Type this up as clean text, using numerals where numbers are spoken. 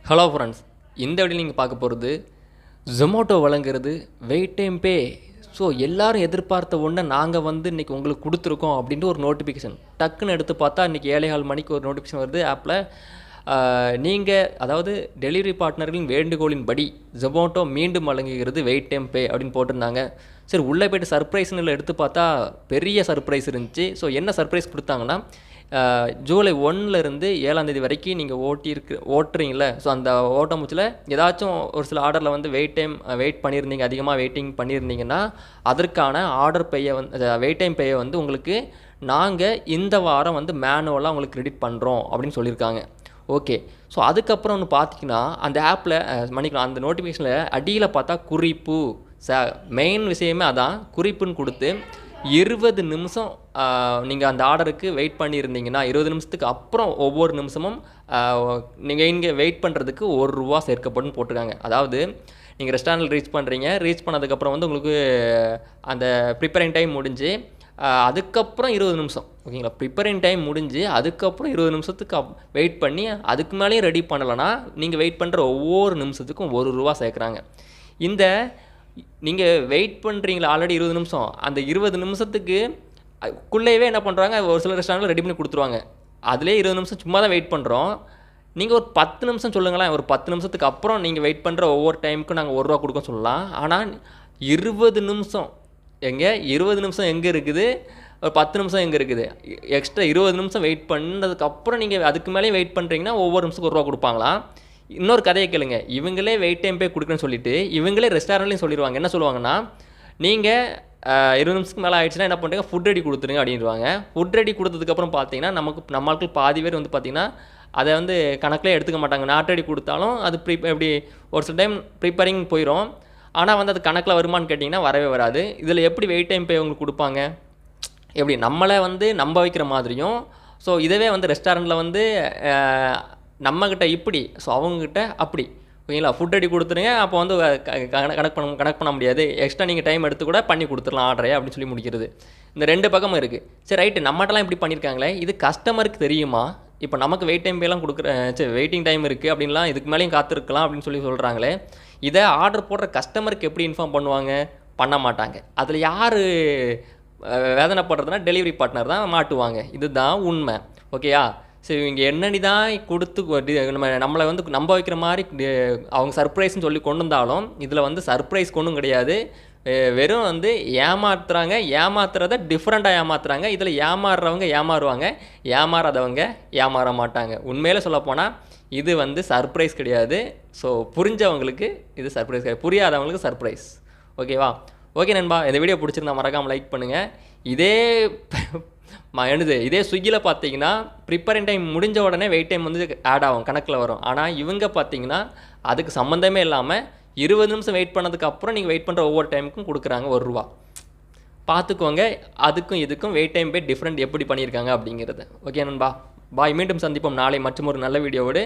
Hello friends, இந்த வீடியோவில் நீங்கள் பார்க்க போகிறது ஜொமேட்டோ வழங்குறது வெயிட் டைம் பே. ஸோ எல்லோரும் எதிர்பார்த்த ஒன்றை நாங்கள் இன்றைக்கி உங்களுக்கு கொடுத்துருக்கோம் அப்படின்ட்டு ஒரு நோட்டிஃபிகேஷன் டக்குன்னு எடுத்து பார்த்தா இன்றைக்கி 7:15 மணிக்கு ஒரு நோட்டிஃபிகேஷன் வருது ஆப்பில். நீங்கள் அதாவது டெலிவரி பார்ட்னர்களின் வேண்டுகோளின்படி ஜொமேட்டோ மீண்டும் வழங்குகிறது வெயிட் டைம் பே அப்படின்னு போட்டிருந்தாங்க. சரி, உள்ளே போய்ட்டு சர்ப்ரைஸ்ன்னு எடுத்து பார்த்தா பெரிய சர்ப்ரைஸ் இருந்துச்சு. ஸோ என்ன சர்ப்ரைஸ் கொடுத்தாங்கன்னா, ஜூலை 1லேருந்து 7ஆம் தேதி வரைக்கும் நீங்கள் ஓட்டுறீங்கள, ஸோ அந்த ஓட்டமுச்சில் ஏதாச்சும் ஒரு சில ஆர்டரில் வெயிட் பண்ணியிருந்தீங்க, அதிகமாக வெயிட்டிங் பண்ணியிருந்தீங்கன்னா அதற்கான ஆர்டர் பேயை வெயிட் டைம் பேயை உங்களுக்கு நாங்கள் இந்த வாரம் மேனுவலாக உங்களுக்கு கிரெடிட் பண்ணுறோம் அப்படின்னு சொல்லியிருக்காங்க. ஓகே, ஸோ அதுக்கப்புறம் ஒன்று பார்த்தீங்கன்னா அந்த ஆப்பில் மன்னிக்கலாம், அந்த நோட்டிஃபிகேஷனில் அடியில் பார்த்தா குறிப்பு, மெயின் விஷயமே அதான், குறிப்புன்னு கொடுத்து 20 நிமிஷம் நீங்கள் அந்த ஆர்டருக்கு வெயிட் பண்ணியிருந்தீங்கன்னா 20 நிமிஷத்துக்கு அப்புறம் ஒவ்வொரு நிமிஷமும் நீங்கள் இங்கே வெயிட் பண்ணுறதுக்கு ₹1 சேர்க்கப்படும் போட்டிருக்காங்க. அதாவது நீங்கள் ரெஸ்டாரண்ட்டில் ரீச் பண்ணதுக்கப்புறம் உங்களுக்கு அந்த ப்ரிப்பேரிங் டைம் முடிஞ்சு அதுக்கப்புறம் 20 நிமிஷம், ஓகேங்களா, ப்ரிப்பேரிங் டைம் முடிஞ்சு அதுக்கப்புறம் 20 நிமிஷத்துக்கு வெயிட் பண்ணி அதுக்கு மேலேயும் ரெடி பண்ணலைன்னா நீங்கள் வெயிட் பண்ணுற ஒவ்வொரு நிமிஷத்துக்கும் ₹1 சேர்க்குறாங்க. இந்த நீங்கள் வெயிட் பண்ணுறீங்களா ஆல்ரெடி 20 நிமிஷம், அந்த 20 நிமிஷத்துக்கு குள்ளேயே என்ன பண்ணுறாங்க, ஒரு சில ரெஸ்டாரண்ட்டில் ரெடி பண்ணி கொடுத்துருவாங்க. அதிலே 20 நிமிஷம் சும்மா தான் வெயிட் பண்ணுறோம். நீங்கள் ஒரு 10 நிமிஷம் சொல்லுங்களேன், ஒரு 10 நிமிஷத்துக்கு அப்புறம் நீங்கள் வெயிட் பண்ணுற ஒவ்வொரு டைமுக்கும் நாங்கள் ₹1 கொடுக்க சொல்லலாம். ஆனால் 20 நிமிஷம் 20 நிமிஷம் எங்கே இருக்குது, ஒரு 10 நிமிஷம் எங்கே இருக்குது, எக்ஸ்ட்ரா 20 நிமிஷம் வெயிட் பண்ணதுக்கப்புறம் நீங்கள் அதுக்கு மேலேயும் வெயிட் பண்ணுறீங்கன்னா ஒவ்வொரு நிமிஷத்துக்கு ₹1 கொடுப்பாங்களாம். இன்னொரு கதையை கேளுங்க, இவங்களே வெயிட் டைம் பே கொடுக்குறேன்னு சொல்லிவிட்டு இவங்களே ரெஸ்டாரண்ட்லேயும் சொல்லிடுவாங்க. என்ன சொல்லுவாங்கன்னா, நீங்கள் 20 நிமிஷத்துக்கு மேலே ஆகிடுச்சுன்னா என்ன பண்ணுறீங்க, ஃபுட் ரெடி கொடுத்துருங்க அப்படின்வாங்க. ஃபுட் ரெடி கொடுத்ததுக்கப்புறம் பார்த்தீங்கன்னா நம்மளுக்கு பாதி பேர் பார்த்தீங்கன்னா அதை கணக்கிலே எடுத்துக்க மாட்டாங்க. நாட் ரெடி கொடுத்தாலும் அது எப்படி ஒரு சில டைம் ப்ரிப்பேரிங் போயிடும், ஆனால் அது கணக்கில் வருமானு கேட்டிங்கன்னா வரவே வராது. இதில் எப்படி வெயிட் டைம் பே உங்களுக்கு கொடுப்பாங்க, எப்படி நம்மளை நம்ப வைக்கிற மாதிரியும். ஸோ இதவே ரெஸ்டாரண்ட்டில் நம்மக்கிட்ட இப்படி, ஸோ அவங்கக்கிட்ட அப்படி, ஓகேங்களா. ஃபுட் ரெடி கொடுத்துருங்க, அப்போ கணக்கு பண்ண முடியாது, எக்ஸ்ட்ரா நீங்கள் டைம் எடுத்து கூட பண்ணி கொடுத்துடலாம் ஆர்டரே அப்படின்னு சொல்லி முடிக்கிறது. இந்த 2 பக்கமும் இருக்குது. சரி, ரைட்டு, நம்மகிட்டலாம் இப்படி பண்ணியிருக்காங்களே, இது கஸ்டமருக்கு தெரியுமா? இப்போ நமக்கு வெயிட் டைம் பேலாம் வெயிட்டிங் டைம் இருக்குது அப்படின்லாம், இதுக்கு மேலேயும் காத்திருக்கலாம் அப்படின்னு சொல்கிறாங்களே, இதை ஆர்டர் போடுற கஸ்டமருக்கு எப்படி இன்ஃபார்ம் பண்ணுவாங்க? பண்ண மாட்டாங்க. அதில் யார் வேதனைப்படுறதுனா டெலிவரி பார்ட்னர் தான் மாட்டுவாங்க. இதுதான் உண்மை, ஓகேயா. சரி, இங்கே என்னடி தான் கொடுத்து நம்மளை நம்ப வைக்கிற மாதிரி அவங்க சர்ப்ரைஸ்ன்னு சொல்லி கொண்டு வந்தாலும் இதில் சர்ப்ரைஸ் கொண்டும் கிடையாது. வெறும் ஏமாத்துறாங்க, ஏமாத்துறத டிஃப்ரெண்ட்டாக ஏமாத்துறாங்க. இதில் ஏமாறுறவங்க ஏமாறுவாங்க, ஏமாறாதவங்க ஏமாற மாட்டாங்க. உண்மையிலே சொல்லப்போனால் இது சர்ப்ரைஸ் கிடையாது. ஸோ புரிஞ்சவங்களுக்கு இது சர்ப்ரைஸ் கிடையாது, புரியாதவங்களுக்கு சர்ப்ரைஸ். ஓகேவா? ஓகே நண்பா, இந்த வீடியோ பிடிச்சிருந்தா மறக்காமல் லைக் பண்ணுங்கள். இதே ஸ்விக்கியில் பார்த்தீங்கன்னா ப்ரிப்பேரிங் டைம் முடிஞ்ச உடனே வெயிட் டைம் ஆட் ஆகும், கணக்கில் வரும். ஆனால் இவங்க பார்த்தீங்கன்னா அதுக்கு சம்மந்தமே இல்லாமல் 20 நிமிஷம் வெயிட் பண்ணதுக்கப்புறம் நீங்கள் வெயிட் பண்ணுற ஒவ்வொரு டைமுக்கும் கொடுக்குறாங்க ₹1. பார்த்துக்கோங்க, அதுக்கும் இதுக்கும் வெயிட் டைம் பே டிஃப்ரெண்ட் எப்படி பண்ணியிருக்காங்க அப்படிங்கிறது. ஓகே நண்பா, பாய். மீண்டும் சந்திப்போம் நாளை மற்றும் ஒரு நல்ல வீடியோவோடு.